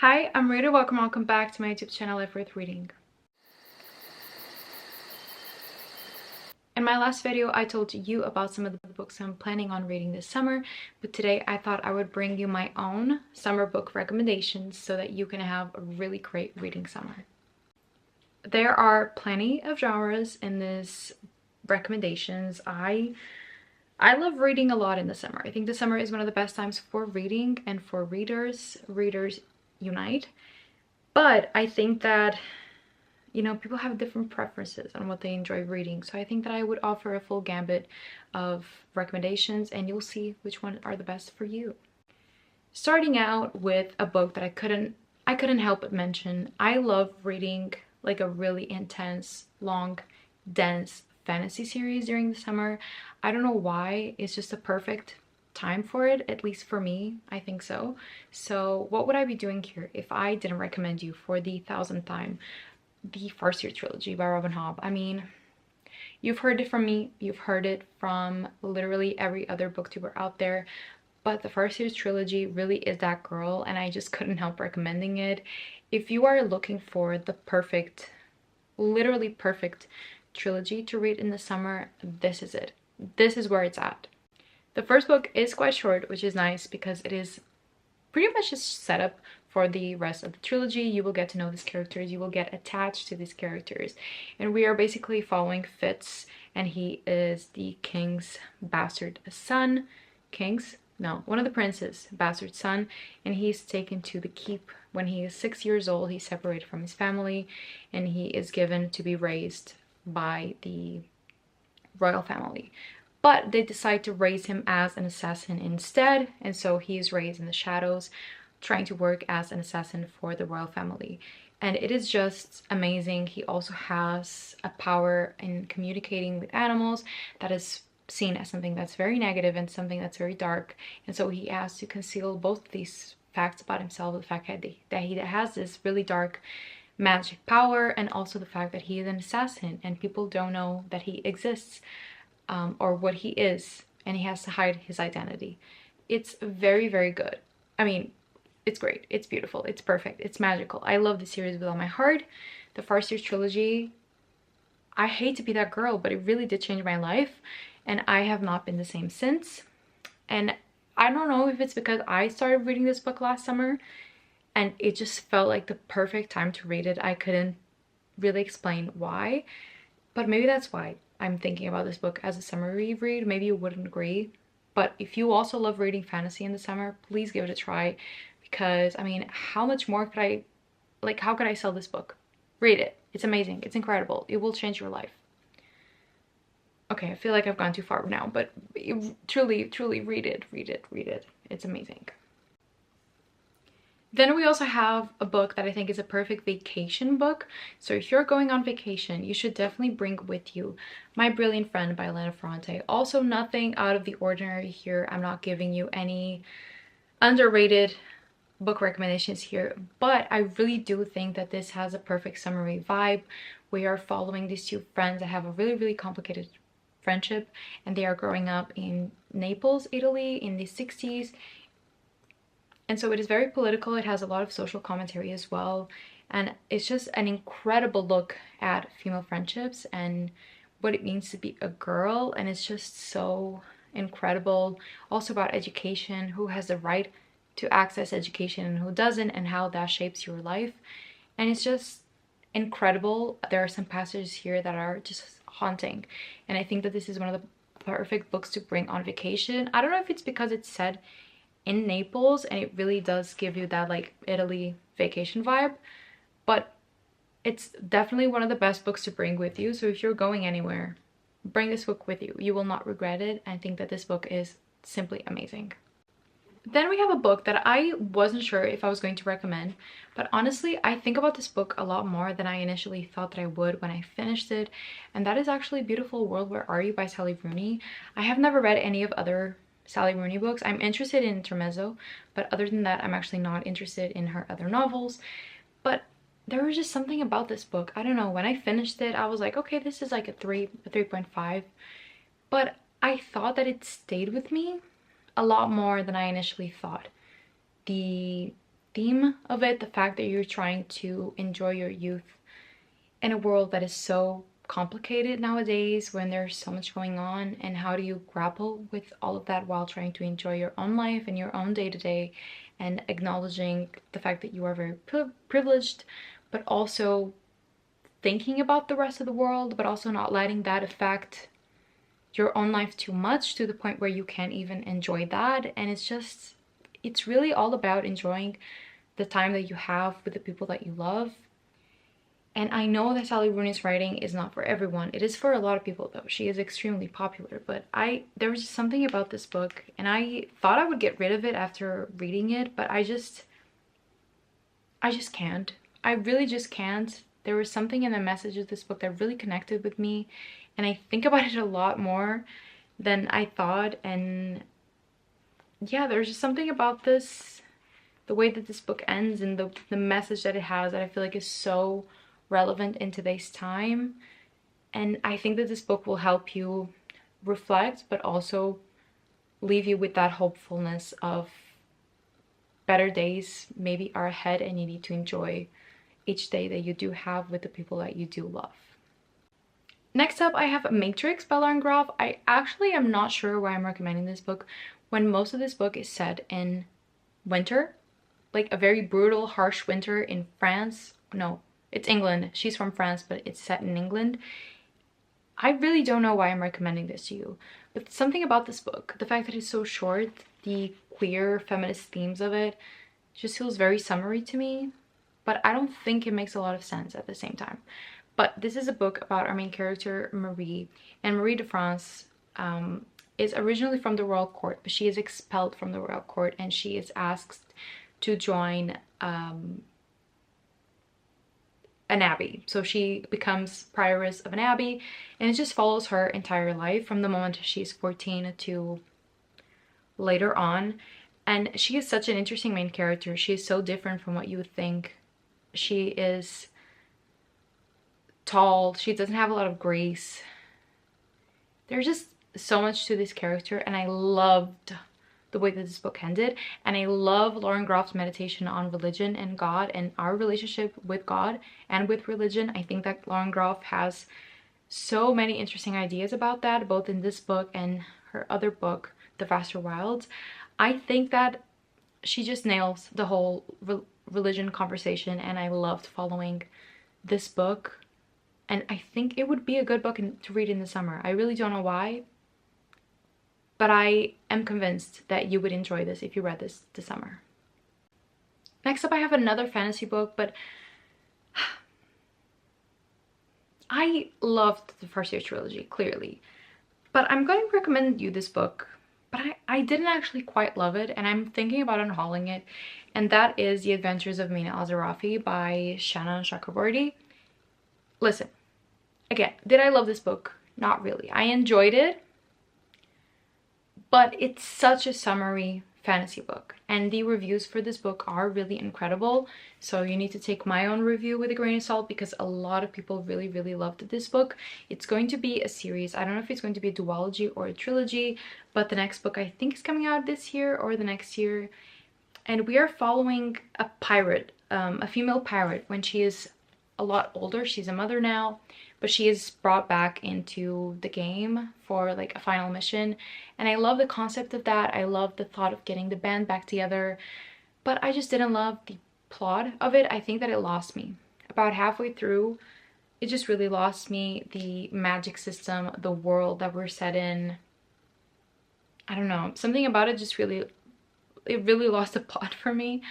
Hi, I'm Rita. Welcome back to my YouTube channel, Life Worth Reading. In my last video, I told you about some of the books I'm planning on reading this summer, but today I thought I would bring you my own summer book recommendations so that you can have a really great reading summer. There are plenty of genres in this recommendations. I love reading a lot in the summer. I think the summer is one of the best times for reading and for readers. Readers unite. But I think that people have different preferences on what they enjoy reading. So I think that I would offer a full gambit of recommendations and you'll see which ones are the best for you. Starting out with a book that I couldn't help but mention. I love reading like a really intense, long, dense fantasy series during the summer. I don't know why. It's just a perfect time for it, at least for me. I think so. So what would I be doing here if I didn't recommend you for the 1000th time the Farsier trilogy by Robin Hobb? I mean, you've heard it from me, you've heard it from literally every other booktuber out there, but the Farsier trilogy really is that girl, and I just couldn't help recommending it. If you are looking for the perfect, literally perfect trilogy to read in the summer, this is it. This is where it's at. The first book is quite short, which is nice because it is pretty much just set up for the rest of the trilogy. You will get to know these characters, you will get attached to these characters, and we are basically following Fitz, and he is the king's bastard son. One of the prince's bastard son, and he's taken to the keep when he is 6 years old. He's separated from his family and he is given to be raised by the royal family, but they decide to raise him as an assassin instead, and so he is raised in the shadows trying to work as an assassin for the royal family. And it is just amazing. He also has a power in communicating with animals that is seen as something that's very negative and something that's very dark, and so he has to conceal both these facts about himself, the fact that he has this really dark magic power, and also the fact that he is an assassin and people don't know that he exists, or what he is, and he has to hide his identity. It's very, very good. I mean, it's great, it's beautiful, it's perfect, it's magical. I love the series with all my heart. The Farsier trilogy, I hate to be that girl, but it really did change my life, and I have not been the same since. And I don't know if it's because I started reading this book last summer and it just felt like the perfect time to read it. I couldn't really explain why, but maybe that's why I'm thinking about this book as a summer reread. Maybe you wouldn't agree, but if you also love reading fantasy in the summer, please give it a try, because I mean, how much more could I, like, how could I sell this book? Read it. It's amazing. It's incredible. It will change your life. Okay, I feel like I've gone too far now, but truly read it. It's amazing. Then we also have a book that I think is a perfect vacation book. So if you're going on vacation, you should definitely bring with you My Brilliant Friend by Elena Ferrante. Also, nothing out of the ordinary here. I'm not giving you any underrated book recommendations here, but I really do think that this has a perfect summery vibe. We are following these two friends that have a really complicated friendship, and they are growing up in Naples, Italy in the 60s. And so it is very political. It has a lot of social commentary as well, and it's just an incredible look at female friendships and what it means to be a girl. And it's just so incredible. Also about education, who has the right to access education and who doesn't, and how that shapes your life. And it's just incredible. There are some passages here that are just haunting, and I think that this is one of the perfect books to bring on vacation. I don't know if it's because it's set in Naples and it really does give you that like Italy vacation vibe, but it's definitely one of the best books to bring with you. So if you're going anywhere, bring this book with you. You will not regret it. I think that this book is simply amazing. Then we have a book that I wasn't sure if I was going to recommend, but honestly I think about this book a lot more than I initially thought that I would when I finished it, and that is actually Beautiful World, Where Are You by Sally Rooney. I have never read any of other Sally Rooney books. I'm interested in Intermezzo, but other than that I'm actually not interested in her other novels. But there was just something about this book. I don't know, when I finished it I was like, okay, this is like a 3.5, but I thought that it stayed with me a lot more than I initially thought. The theme of it, the fact that you're trying to enjoy your youth in a world that is so complicated nowadays when there's so much going on, and how do you grapple with all of that while trying to enjoy your own life and your own day-to-day, and acknowledging the fact that you are very privileged, but also thinking about the rest of the world, but also not letting that affect your own life too much to the point where you can't even enjoy that. And it's really all about enjoying the time that you have with the people that you love. And I know that Sally Rooney's writing is not for everyone. It is for a lot of people though. She is extremely popular, but there was just something about this book, and I thought I would get rid of it after reading it, but I just can't. I really just can't. There was something in the message of this book that really connected with me, and I think about it a lot more than I thought. And yeah, there's just something about this, the way that this book ends and the message that it has, that I feel like is so relevant in today's time. And I think that this book will help you reflect, but also leave you with that hopefulness of better days maybe are ahead, and you need to enjoy each day that you do have with the people that you do love. Next up, I have Matrix by Lauren Groff. I actually am not sure why I'm recommending this book when most of this book is set in winter, like a very brutal, harsh winter in France. No, it's England. She's from France, but it's set in England. I really don't know why I'm recommending this to you, but something about this book, the fact that it's so short, the queer feminist themes of it, just feels very summery to me, but I don't think it makes a lot of sense at the same time. But this is a book about our main character, Marie, and Marie de France is originally from the royal court, but she is expelled from the royal court, and she is asked to join an abbey. So she becomes prioress of an abbey, and it just follows her entire life from the moment she's 14 to later on. And she is such an interesting main character. She is so different from what you would think. She is tall, she doesn't have a lot of grace. There's just so much to this character, and I loved the way that this book ended. And I love Lauren Groff's meditation on religion and God and our relationship with God and with religion. I think that Lauren Groff has so many interesting ideas about that, both in this book and her other book, The Vaster Wilds. I think that she just nails the whole religion conversation, and I loved following this book. And I think it would be a good book to read in the summer. I really don't know why, but I am convinced that you would enjoy this if you read this summer. Next up, I have another fantasy book, but I loved the Farsier trilogy, clearly. But I'm going to recommend you this book, but I didn't actually quite love it, and I'm thinking about unhauling it. And that is The Adventures of Mina Azarafi by Shannon Chakraborty. Listen, again, did I love this book? Not really. I enjoyed it, but it's such a summery fantasy book, and the reviews for this book are really incredible. So you need to take my own review with a grain of salt, because a lot of people really, really loved this book. It's going to be a series. I don't know if it's going to be a duology or a trilogy, but the next book I think is coming out this year or the next year. And we are following a pirate, a female pirate, when she is a lot older. She's a mother now, but she is brought back into the game for like a final mission. And I love the concept of that. I love the thought of getting the band back together, but I just didn't love the plot of it. I think that it lost me about halfway through. It just really lost me. The magic system, the world that we're set in, I don't know, something about it just really lost the plot for me.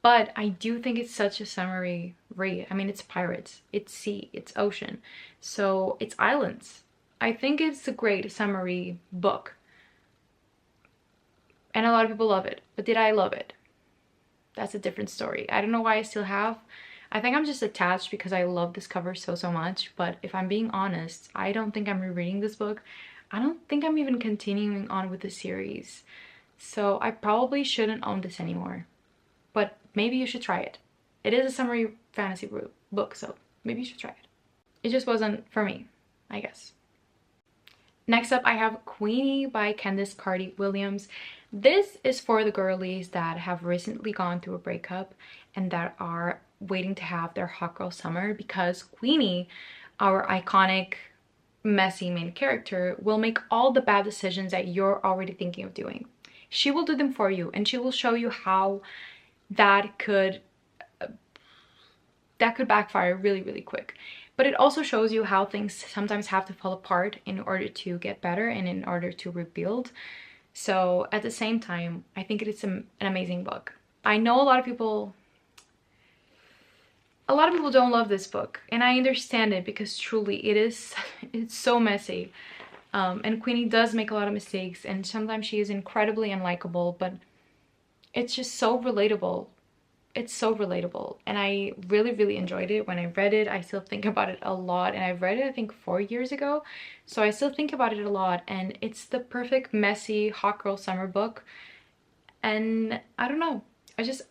But I do think it's such a summery read. I mean, it's pirates, it's sea, it's ocean, so it's islands. I think it's a great summery book, and a lot of people love it. But did I love it? That's a different story. I don't know why I still have. I think I'm just attached because I love this cover so much. But if I'm being honest, I don't think I'm rereading this book. I don't think I'm even continuing on with the series. So I probably shouldn't own this anymore. But maybe you should try it. It is a summery fantasy book, so maybe you should try it. It just wasn't for me, I guess. Next up, I have Queenie by Candice Carty Williams. This is for the girlies that have recently gone through a breakup and that are waiting to have their hot girl summer, because Queenie, our iconic messy main character, will make all the bad decisions that you're already thinking of doing. She will do them for you, and she will show you how that could backfire really, really quick. But it also shows you how things sometimes have to fall apart in order to get better and in order to rebuild. So at the same time, I think it is an amazing book. I know a lot of people don't love this book, and I understand it, because truly it's so messy. And Queenie does make a lot of mistakes, and sometimes she is incredibly unlikable, but it's just so relatable. It's so relatable, and I really, really enjoyed it when I read it. I still think about it a lot, and I've read it I think 4 years ago, so I still think about it a lot. And it's the perfect messy hot girl summer book, and I don't know,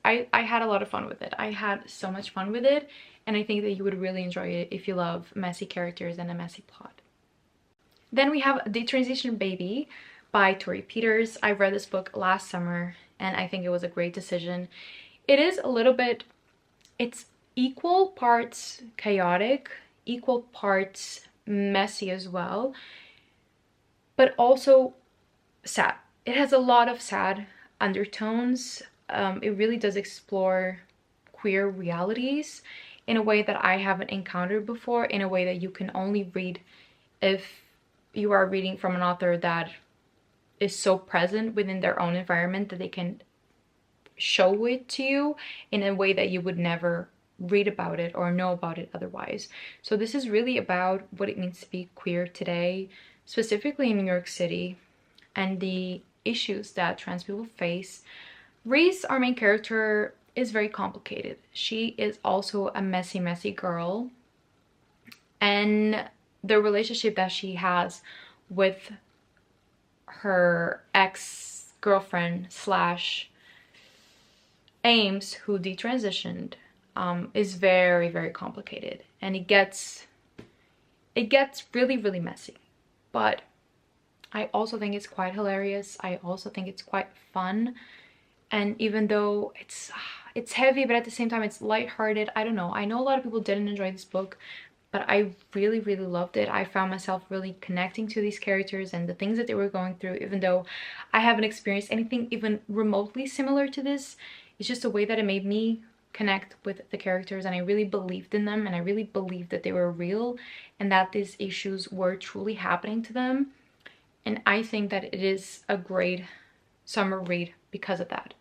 I had a lot of fun with it. I had so much fun with it, and I think that you would really enjoy it if you love messy characters and a messy plot. Then we have The Transition Baby by Tori Peters. I read this book last summer, and I think it was a great decision. It is a little bit, it's equal parts chaotic, equal parts messy as well, but also sad. It has a lot of sad undertones. It really does explore queer realities in a way that I haven't encountered before, in a way that you can only read if you are reading from an author that is so present within their own environment that they can show it to you in a way that you would never read about it or know about it otherwise. So this is really about what it means to be queer today, specifically in New York City, and the issues that trans people face. Reese, our main character, is very complicated. She is also a messy girl, and the relationship that she has with her ex-girlfriend slash Ames, who detransitioned, is very, very complicated, and it gets really, really messy. But I also think it's quite hilarious. I also think it's quite fun, and even though it's heavy, but at the same time it's lighthearted. I don't know. I know a lot of people didn't enjoy this book, but I really, really loved it. I found myself really connecting to these characters and the things that they were going through, even though I haven't experienced anything even remotely similar to this. It's just a way that it made me connect with the characters, and I really believed in them, and I really believed that they were real and that these issues were truly happening to them. And I think that it is a great summer read because of that.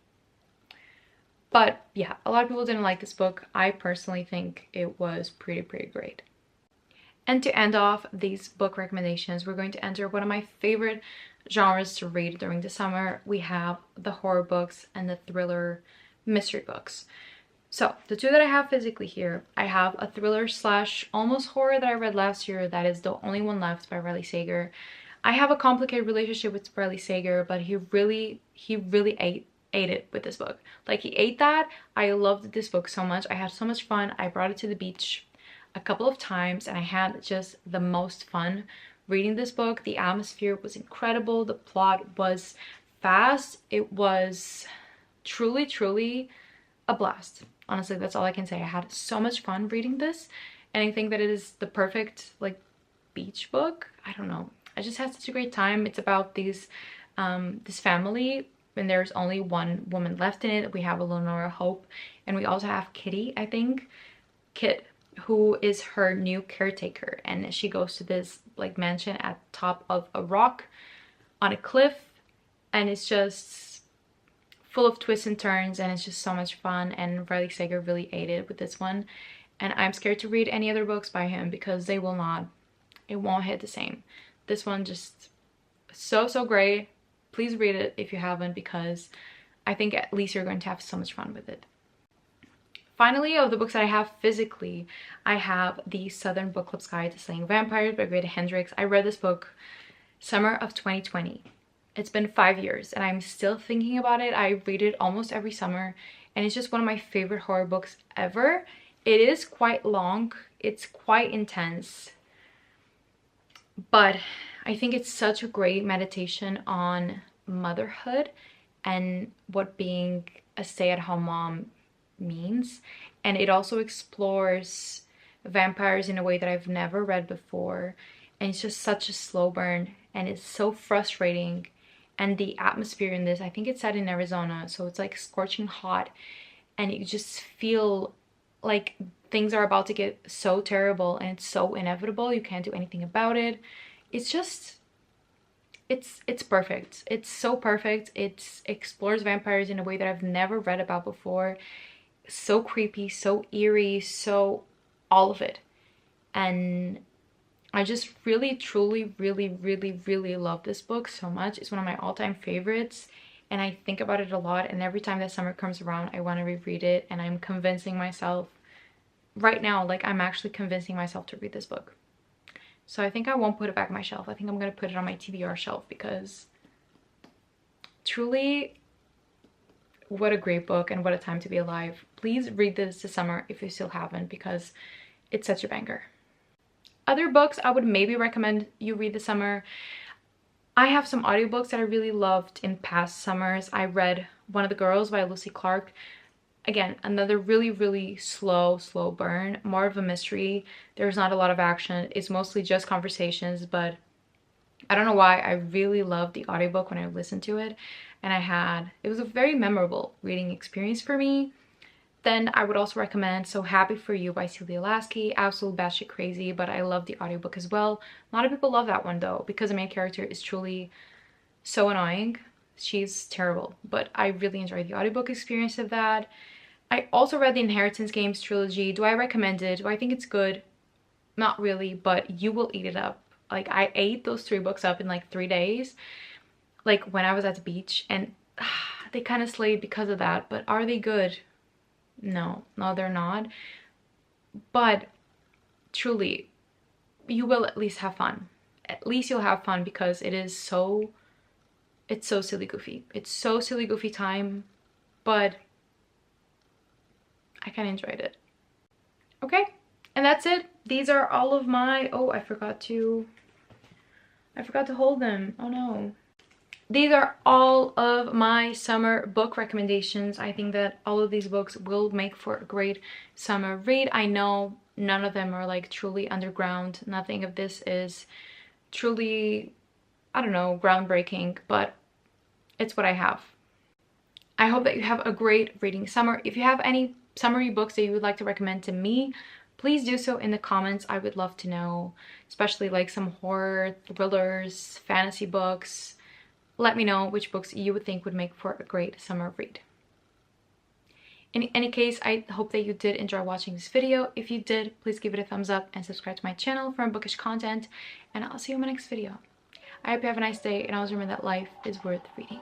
But yeah, a lot of people didn't like this book. I personally think it was pretty great. And to end off these book recommendations, we're going to enter one of my favorite genres to read during the summer. We have the horror books and the thriller mystery books. So the two that I have physically here, I have a thriller slash almost horror that I read last year, that is The Only One Left by Riley Sager. I have a complicated relationship with Riley Sager, but he really ate it with this book. Like, he ate that. I loved this book so much. I had so much fun. I brought it to the beach a couple of times, and I had just the most fun reading this book. The atmosphere was incredible. The plot was fast. It was truly a blast. Honestly, that's all I can say. I had so much fun reading this, and I think that it is the perfect like beach book. I don't know, I just had such a great time. It's about these this family, and there's only one woman left in it. We have Eleanor, Hope, and we also have Kitty, I think, Kit, who is her new caretaker, and she goes to this like mansion at the top of a rock on a cliff, and it's just full of twists and turns, and it's just so much fun. And Riley Sager really ate it with this one, and I'm scared to read any other books by him because it won't hit the same. This one just so great. Please read it if you haven't, because I think at least you're going to have so much fun with it. Finally, of the books that I have physically, I have the Southern Book Club's Guide to Slaying Vampires by Greta Hendricks. I read this book summer of 2020. It's been 5 years, and I'm still thinking about it. I read it almost every summer, and it's just one of my favorite horror books ever. It is quite long. It's quite intense, but I think it's such a great meditation on motherhood and what being a stay-at-home mom means. And it also explores vampires in a way that I've never read before. And it's just such a slow burn and it's so frustrating. And the atmosphere in this, I think it's set in Arizona, so it's like scorching hot, and you just feel like things are about to get so terrible and it's so inevitable. You can't do anything about it. It's just it's perfect. It's so perfect. It explores vampires in a way that I've never read about before. So creepy, so eerie, so all of it. And I just really, truly, really love this book so much. It's one of my all-time favorites, and I think about it a lot, and every time that summer comes around, I want to reread it, and I'm convincing myself right now, like I'm actually convincing myself to read this book. So I think I won't put it back on my shelf. I think I'm going to put it on my TBR shelf because truly, what a great book and what a time to be alive. Please read this summer if you still haven't, because it's such a banger. Other books I would maybe recommend you read this summer. I have some audiobooks that I really loved in past summers. I read One of the Girls by Lucy Clark. Again, another really slow burn, more of a mystery. There's not a lot of action. It's mostly just conversations, but I don't know why I really loved the audiobook when I listened to it. And it was a very memorable reading experience for me. Then I would also recommend So Happy For You by Celia Lasky. Absolute batshit crazy, but I love the audiobook as well. A lot of people love that one though, because the main character is truly so annoying. She's terrible, but I really enjoyed the audiobook experience of that. I also read the Inheritance Games trilogy. Do I recommend it? Do I think it's good? Not really, but you will eat it up. Like, I ate those 3 books up in like 3 days, like when I was at the beach, and they kind of slayed because of that. But are they good? No, they're not. But truly, you will at least have fun. At least you'll have fun, because it's so silly goofy. It's so silly goofy time, but I kind of enjoyed it. Okay, and that's it. These are all of my, oh, I forgot to hold them. Oh no. These are all of my summer book recommendations. I think that all of these books will make for a great summer read. I know none of them are like truly underground. Nothing of this is truly, I don't know, groundbreaking, but it's what I have. I hope that you have a great reading summer. If you have any summary books that you would like to recommend to me, please do so in the comments. I would love to know, especially like some horror, thrillers, fantasy books. Let me know which books you would think would make for a great summer read. In any case, I hope that you did enjoy watching this video. If you did, please give it a thumbs up and subscribe to my channel for more bookish content, and I'll see you in my next video. I hope you have a nice day, and always remember that life is worth reading.